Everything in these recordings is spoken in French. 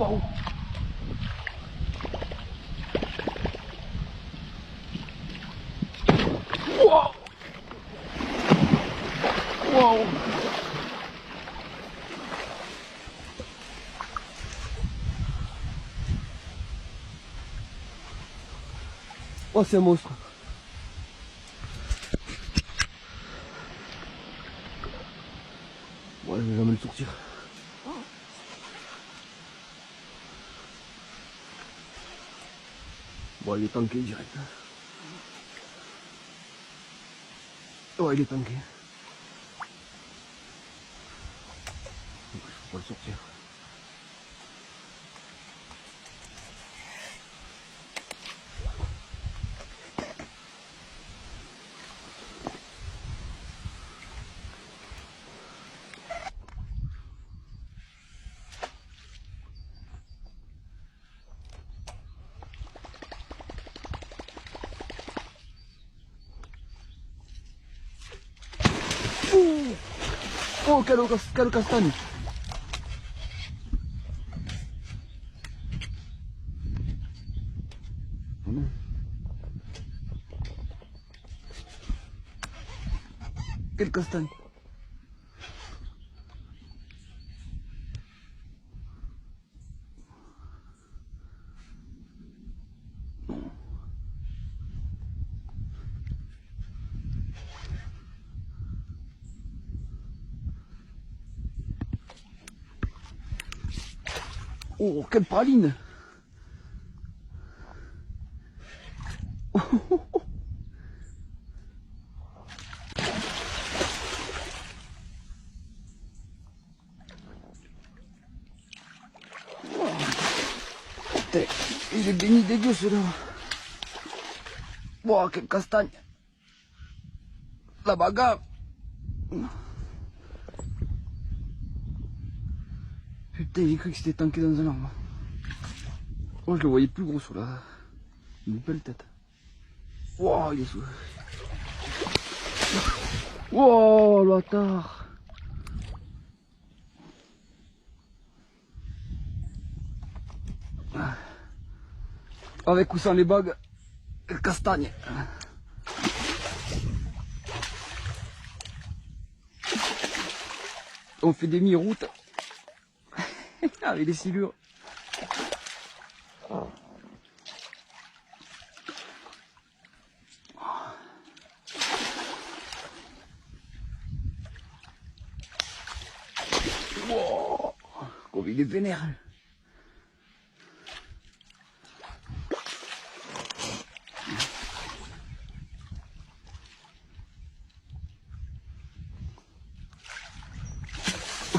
Waouh. Waouh. Waouh. Oh, c'est un monstre. Bon, je vais jamais le sortir. Bon, il est tanké direct. Ouais, il est tanké. Donc, je peux pas le sortir. Oh, quelle castagne. Oh non. Quelle castagne. Oh, quelle praline. Putain, il est béni des dieux celui-là. Wow, quelle castagne. La bagarre. Putain, j'ai cru que c'était tanké dans un arbre. Oh, je le voyais plus gros sur la... Une belle tête. Wow, il est sous... Wow, le bâtard. Avec ou sans les bagues, castagne. On fait des mi-routes avec les silures. Wow, comme il est vénère.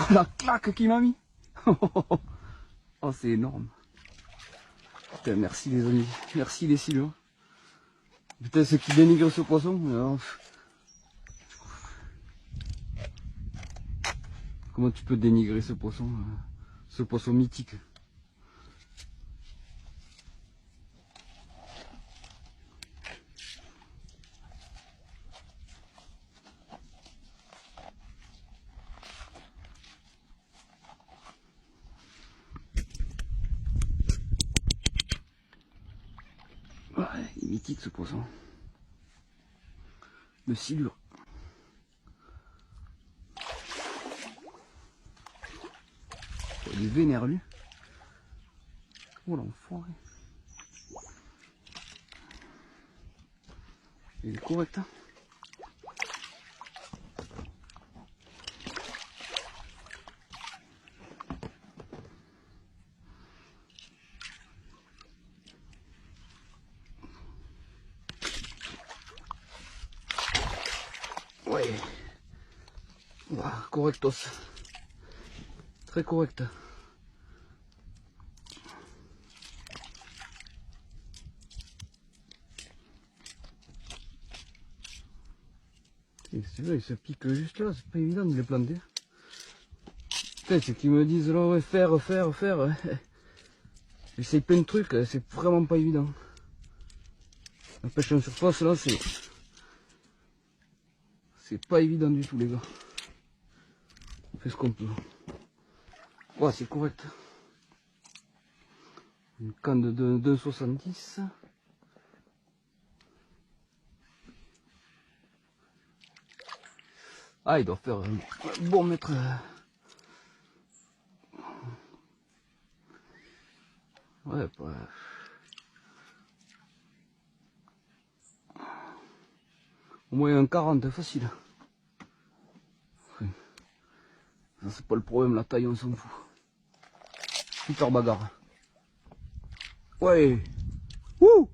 La claque qu'il m'a mis. Oh, c'est énorme. Putain, merci les amis. Merci les silures. Putain, ceux qui dénigrent ce poisson. Alors... Comment tu peux dénigrer ce poisson mythique? Ouais, il est mythique ce poisson. Le silure. Il est vénère lui. Oh l'enfoiré. Il est correct hein. Ouais. Ouah, correctos. Très correct. C'est vrai, il se pique juste là, c'est pas évident de les planter. Putain, c'est qu'ils me disent là, ouais, faire. J'essaye plein de trucs, c'est vraiment pas évident. La pêche en surface là, c'est pas évident du tout les gars. On fait ce qu'on peut. Ouais, c'est correct. Une canne de 70. Ah, il doit faire un bon mètre. Ouais, au moins un 40 facile. Ça c'est pas le problème, la taille on s'en fout. Super bagarre. Ouais. Wouh.